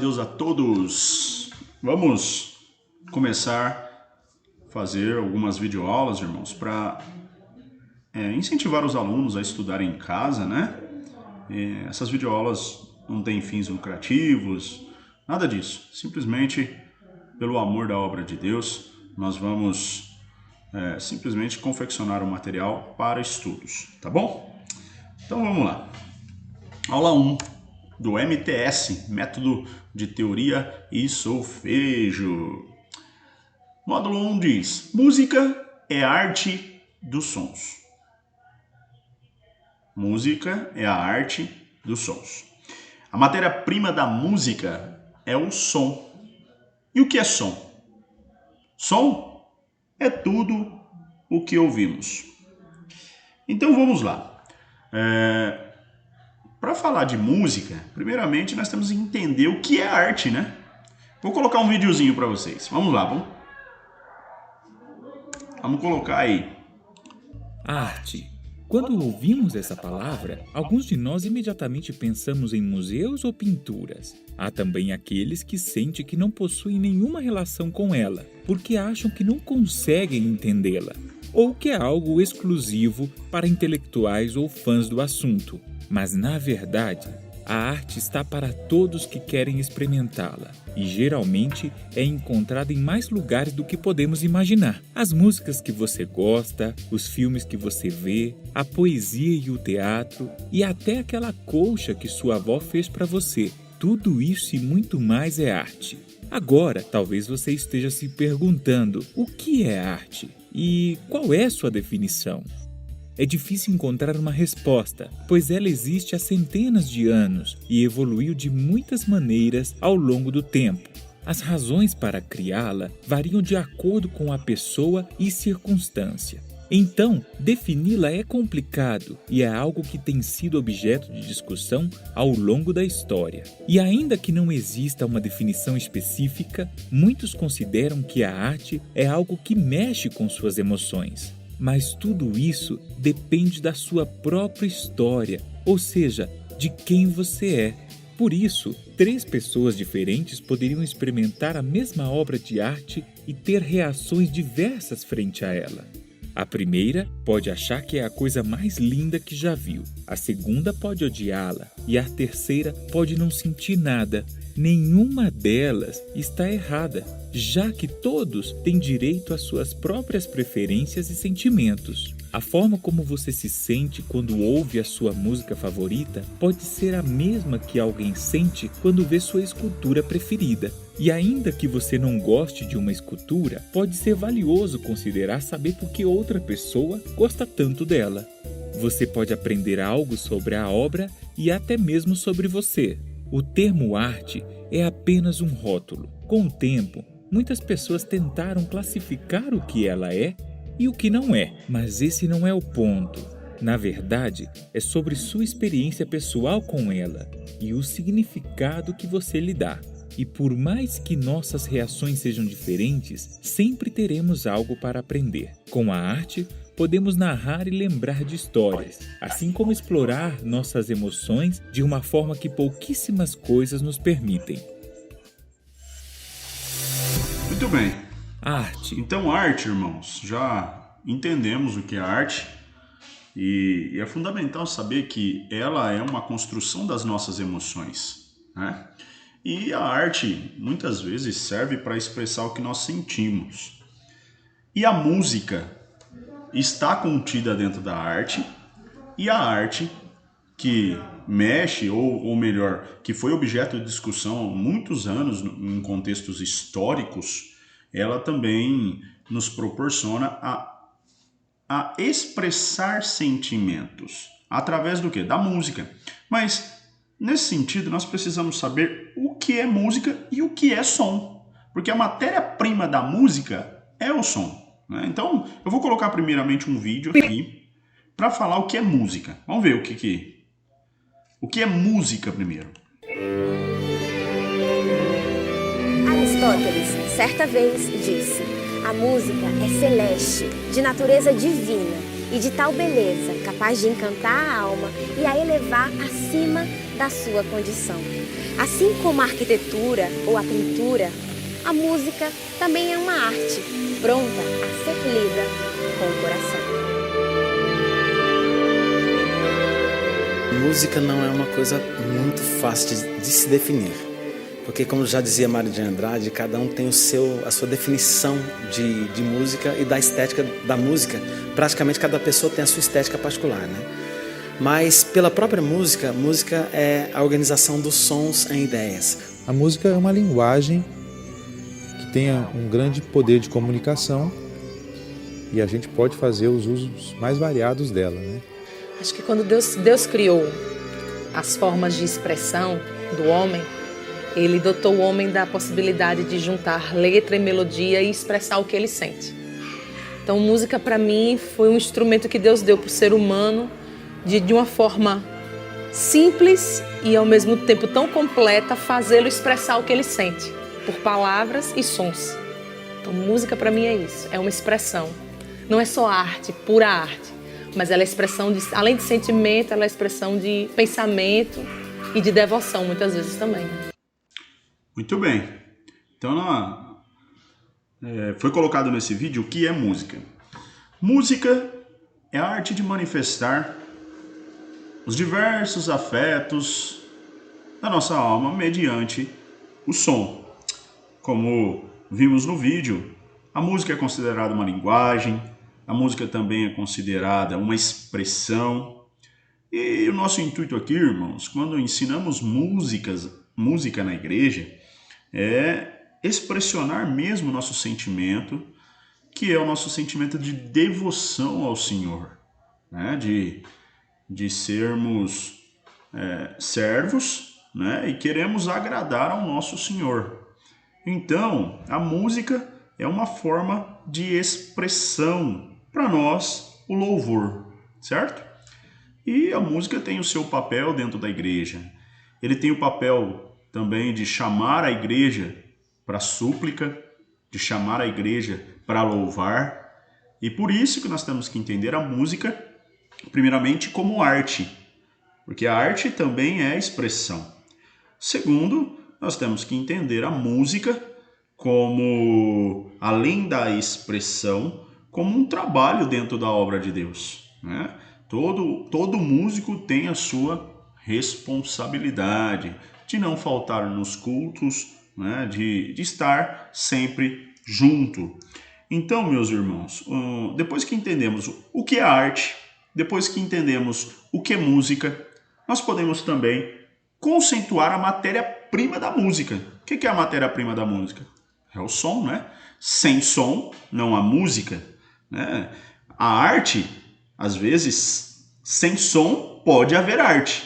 de Deus a todos. Vamos começar a fazer algumas videoaulas, irmãos, para incentivar os alunos a estudarem em casa, né? Essas videoaulas não têm fins lucrativos, nada disso. Simplesmente pelo amor da obra de Deus, nós vamos simplesmente confeccionar o material para estudos, tá bom? Então vamos lá. Aula 1 do MTS, Método de Teoria e Solfejo. Módulo 1 diz: música é a arte dos sons. Música é a arte dos sons. A matéria-prima da música é o som. E o que é som? Som é tudo o que ouvimos. Então vamos lá. Para falar de música, primeiramente nós temos que entender o que é arte, né? Vou colocar um videozinho para vocês. Vamos lá, vamos colocar aí. Arte. Quando ouvimos essa palavra, alguns de nós imediatamente pensamos em museus ou pinturas. Há também aqueles que sentem que não possuem nenhuma relação com ela, porque acham que não conseguem entendê-la, ou que é algo exclusivo para intelectuais ou fãs do assunto. Mas, na verdade, a arte está para todos que querem experimentá-la e, geralmente, é encontrada em mais lugares do que podemos imaginar. As músicas que você gosta, os filmes que você vê, a poesia e o teatro e até aquela colcha que sua avó fez para você. Tudo isso e muito mais é arte. Agora, talvez você esteja se perguntando: o que é arte? E qual é sua definição? É difícil encontrar uma resposta, pois ela existe há centenas de anos e evoluiu de muitas maneiras ao longo do tempo. As razões para criá-la variam de acordo com a pessoa e circunstância. Então, defini-la é complicado e é algo que tem sido objeto de discussão ao longo da história. E ainda que não exista uma definição específica, muitos consideram que a arte é algo que mexe com suas emoções. Mas tudo isso depende da sua própria história, ou seja, de quem você é. Por isso, 3 pessoas diferentes poderiam experimentar a mesma obra de arte e ter reações diversas frente a ela. A primeira pode achar que é a coisa mais linda que já viu. A segunda pode odiá-la e a terceira pode não sentir nada. Nenhuma delas está errada, já que todos têm direito às suas próprias preferências e sentimentos. A forma como você se sente quando ouve a sua música favorita pode ser a mesma que alguém sente quando vê sua escultura preferida. E ainda que você não goste de uma escultura, pode ser valioso considerar saber por que outra pessoa gosta tanto dela. Você pode aprender algo sobre a obra e até mesmo sobre você. O termo arte é apenas um rótulo. Com o tempo, muitas pessoas tentaram classificar o que ela é e o que não é, mas esse não é o ponto. Na verdade, é sobre sua experiência pessoal com ela e o significado que você lhe dá. E por mais que nossas reações sejam diferentes, sempre teremos algo para aprender. Com a arte, podemos narrar e lembrar de histórias, assim como explorar nossas emoções de uma forma que pouquíssimas coisas nos permitem. Muito bem. Arte. Então, arte, irmãos, já entendemos o que é arte e é fundamental saber que ela é uma construção das nossas emoções, né? E a arte, muitas vezes, serve para expressar o que nós sentimos. E a música está contida dentro da arte, e a arte que mexe, ou melhor, que foi objeto de discussão há muitos anos em contextos históricos, ela também nos proporciona a expressar sentimentos. Através do quê? Da música. Mas, nesse sentido, nós precisamos saber o que é música e o que é som. Porque a matéria-prima da música é o som. Então, eu vou colocar primeiramente um vídeo aqui para falar o que é música. Vamos ver o que é música primeiro. Aristóteles, certa vez, disse: a música é celeste, de natureza divina e de tal beleza, capaz de encantar a alma e a elevar acima da sua condição. Assim como a arquitetura ou a pintura, a música também é uma arte, pronta a ser lida com o coração. Música não é uma coisa muito fácil de se definir, porque, como já dizia Mário de Andrade, cada um tem a sua definição de música e da estética da música. Praticamente cada pessoa tem a sua estética particular, né? Mas pela própria música, música é a organização dos sons em ideias. A música é uma linguagem que tem um grande poder de comunicação e a gente pode fazer os usos mais variados dela, né? Acho que quando Deus criou as formas de expressão do homem, Ele dotou o homem da possibilidade de juntar letra e melodia e expressar o que ele sente. Então, música para mim foi um instrumento que Deus deu para o ser humano de uma forma simples e ao mesmo tempo tão completa, fazê-lo expressar o que ele sente, por palavras e sons. Então, música para mim é isso, é uma expressão. Não é só arte, pura arte, mas ela é expressão, além de sentimento, ela é expressão de pensamento e de devoção, muitas vezes também. Muito bem. Então, foi colocado nesse vídeo o que é música. Música é a arte de manifestar os diversos afetos da nossa alma mediante o som. Como vimos no vídeo, a música é considerada uma linguagem, a música também é considerada uma expressão. E o nosso intuito aqui, irmãos, quando ensinamos música na igreja, é expressionar mesmo o nosso sentimento, que é o nosso sentimento de devoção ao Senhor, né? De sermos servos, né? E queremos agradar ao nosso Senhor. Então, a música é uma forma de expressão para nós, o louvor, certo? E a música tem o seu papel dentro da igreja. Ele tem o papel também de chamar a igreja para súplica, de chamar a igreja para louvar. E por isso que nós temos que entender a música, primeiramente, como arte, porque a arte também é expressão. Segundo, nós temos que entender a música como, além da expressão, como um trabalho dentro da obra de Deus, né? Todo músico tem a sua responsabilidade de não faltar nos cultos, né? De estar sempre junto. Então, meus irmãos, depois que entendemos o que é arte, depois que entendemos o que é música, nós podemos também conceituar a matéria-prima da música. O que é a matéria-prima da música? É o som, né? Sem som, não há música, né? A arte, às vezes, sem som pode haver arte,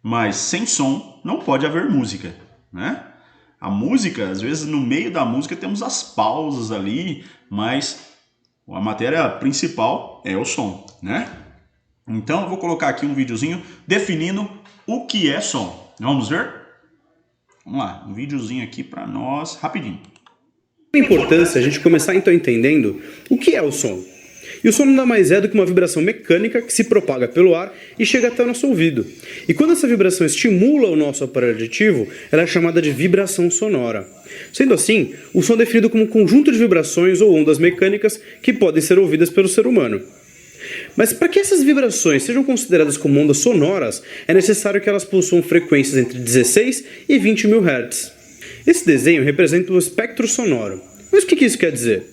mas sem som não pode haver música, né? A música, às vezes, no meio da música temos as pausas ali, mas a matéria principal é o som, né? Então, eu vou colocar aqui um videozinho definindo o que é som. Vamos ver? Vamos lá, um videozinho aqui para nós, rapidinho. A importância é a gente começar então entendendo o que é o som. E o som nada mais é do que uma vibração mecânica que se propaga pelo ar e chega até o nosso ouvido. E quando essa vibração estimula o nosso aparelho auditivo, ela é chamada de vibração sonora. Sendo assim, o som é definido como um conjunto de vibrações ou ondas mecânicas que podem ser ouvidas pelo ser humano. Mas para que essas vibrações sejam consideradas como ondas sonoras, é necessário que elas possuam frequências entre 16 e 20 mil Hz. Esse desenho representa o espectro sonoro. Mas o que isso quer dizer?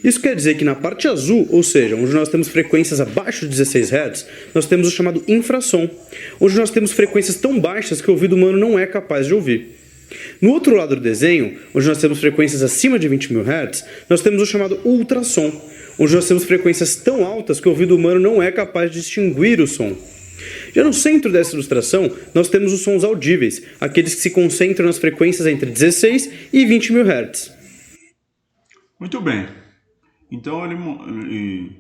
Isso quer dizer que na parte azul, ou seja, onde nós temos frequências abaixo de 16 Hz, nós temos o chamado infrassom, onde nós temos frequências tão baixas que o ouvido humano não é capaz de ouvir. No outro lado do desenho, onde nós temos frequências acima de 20 mil Hz, nós temos o chamado ultrassom, onde nós temos frequências tão altas que o ouvido humano não é capaz de distinguir o som. Já no centro dessa ilustração, nós temos os sons audíveis, aqueles que se concentram nas frequências entre 16 e 20 mil Hz. Muito bem. Então ele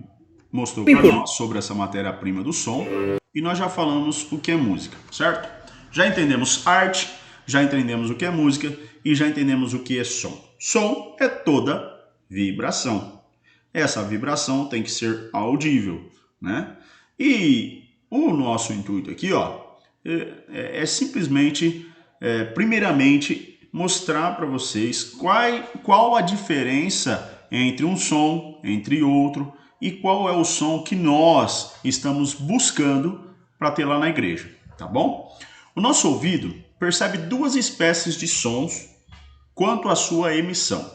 mostrou para nós sobre essa matéria-prima do som e nós já falamos o que é música, certo? Já entendemos arte, já entendemos o que é música e já entendemos o que é som. Som é toda vibração. Essa vibração tem que ser audível, né? E o nosso intuito aqui, ó, é simplesmente primeiramente, mostrar para vocês qual a diferença entre um som, entre outro, e qual é o som que nós estamos buscando para ter lá na igreja, tá bom? O nosso ouvido percebe duas espécies de sons quanto à sua emissão.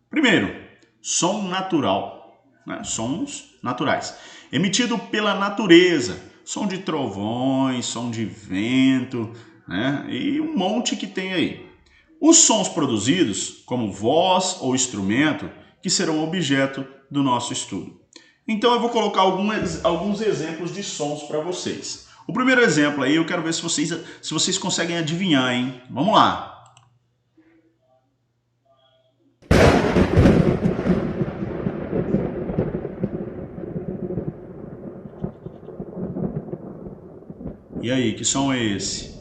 Primeiro, som natural, né? Sons naturais, emitido pela natureza, som de trovões, som de vento, né? E um monte que tem aí. Os sons produzidos, como voz ou instrumento, que serão objeto do nosso estudo. Então eu vou colocar alguns exemplos de sons para vocês. O primeiro exemplo aí, eu quero ver se vocês conseguem adivinhar, hein? Vamos lá. E aí, que som é esse?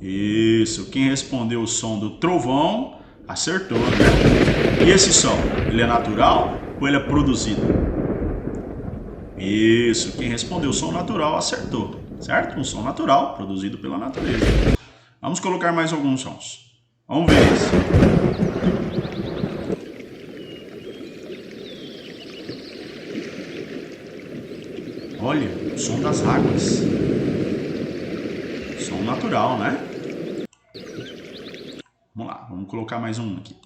Isso, quem respondeu o som do trovão acertou, né? E esse som, ele é natural ou ele é produzido? Isso, quem respondeu o som natural acertou, certo? Um som natural, produzido pela natureza. Vamos colocar mais alguns sons. Vamos ver esse. Olha, o som das águas. Som natural, né? Vamos lá, vamos colocar mais um aqui.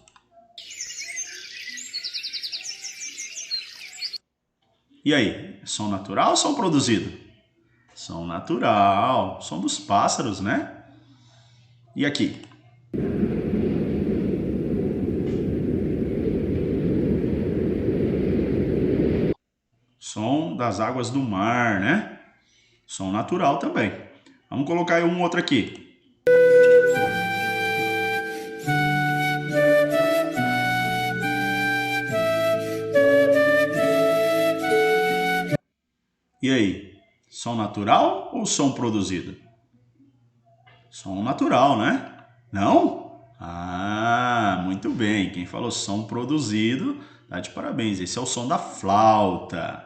E aí, som natural ou som produzido? Som natural, som dos pássaros, né? E aqui? Som das águas do mar, né? Som natural também. Vamos colocar aí um outro aqui. E aí, som natural ou som produzido? Som natural, né? Não? Ah, muito bem. Quem falou som produzido, tá de parabéns. Esse é o som da flauta.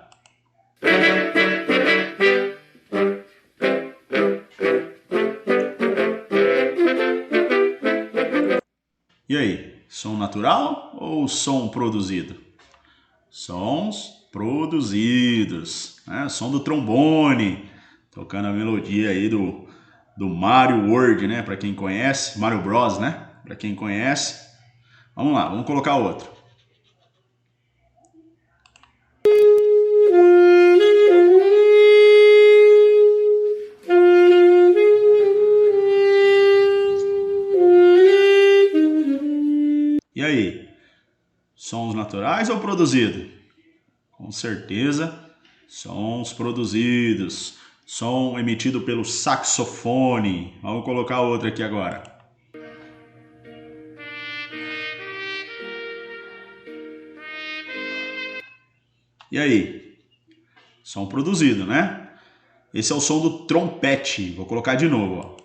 E aí, som natural ou som produzido? Sons produzidos, né? Som do trombone, tocando a melodia aí do Mario World, né? Para quem conhece, Mario Bros, né? Para quem conhece. Vamos lá, vamos colocar outro. E aí, sons naturais ou produzidos? Com certeza, sons produzidos. Som emitido pelo saxofone. Vamos colocar outro aqui agora. E aí? Som produzido, né? Esse é o som do trompete. Vou colocar de novo, ó.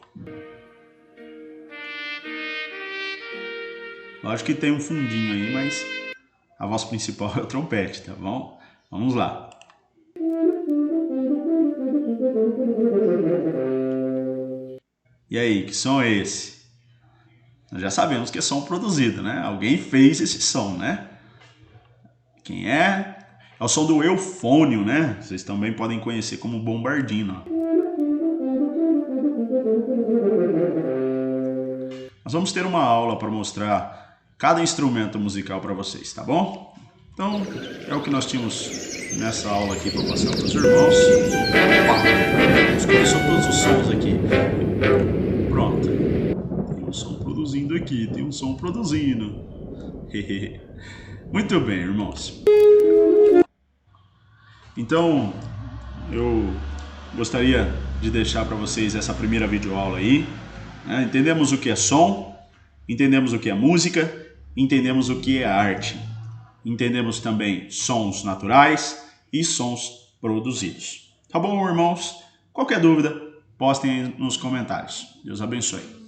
Lógico que tem um fundinho aí, mas a voz principal é o trompete, tá bom? Vamos lá. E aí, que som é esse? Nós já sabemos que é som produzido, né? Alguém fez esse som, né? Quem é? É o som do eufônio, né? Vocês também podem conhecer como bombardino. Nós vamos ter uma aula para mostrar cada instrumento musical para vocês, tá bom? Então, é o que nós tínhamos nessa aula aqui para passar para os irmãos. Vamos começar todos os sons aqui. Pronto. Tem um som produzindo aqui, tem um som produzindo. Muito bem, irmãos. Então, eu gostaria de deixar para vocês essa primeira videoaula aí. Entendemos o que é som, entendemos o que é música, entendemos o que é arte. Entendemos também sons naturais e sons produzidos. Tá bom, irmãos? Qualquer dúvida, postem aí nos comentários. Deus abençoe.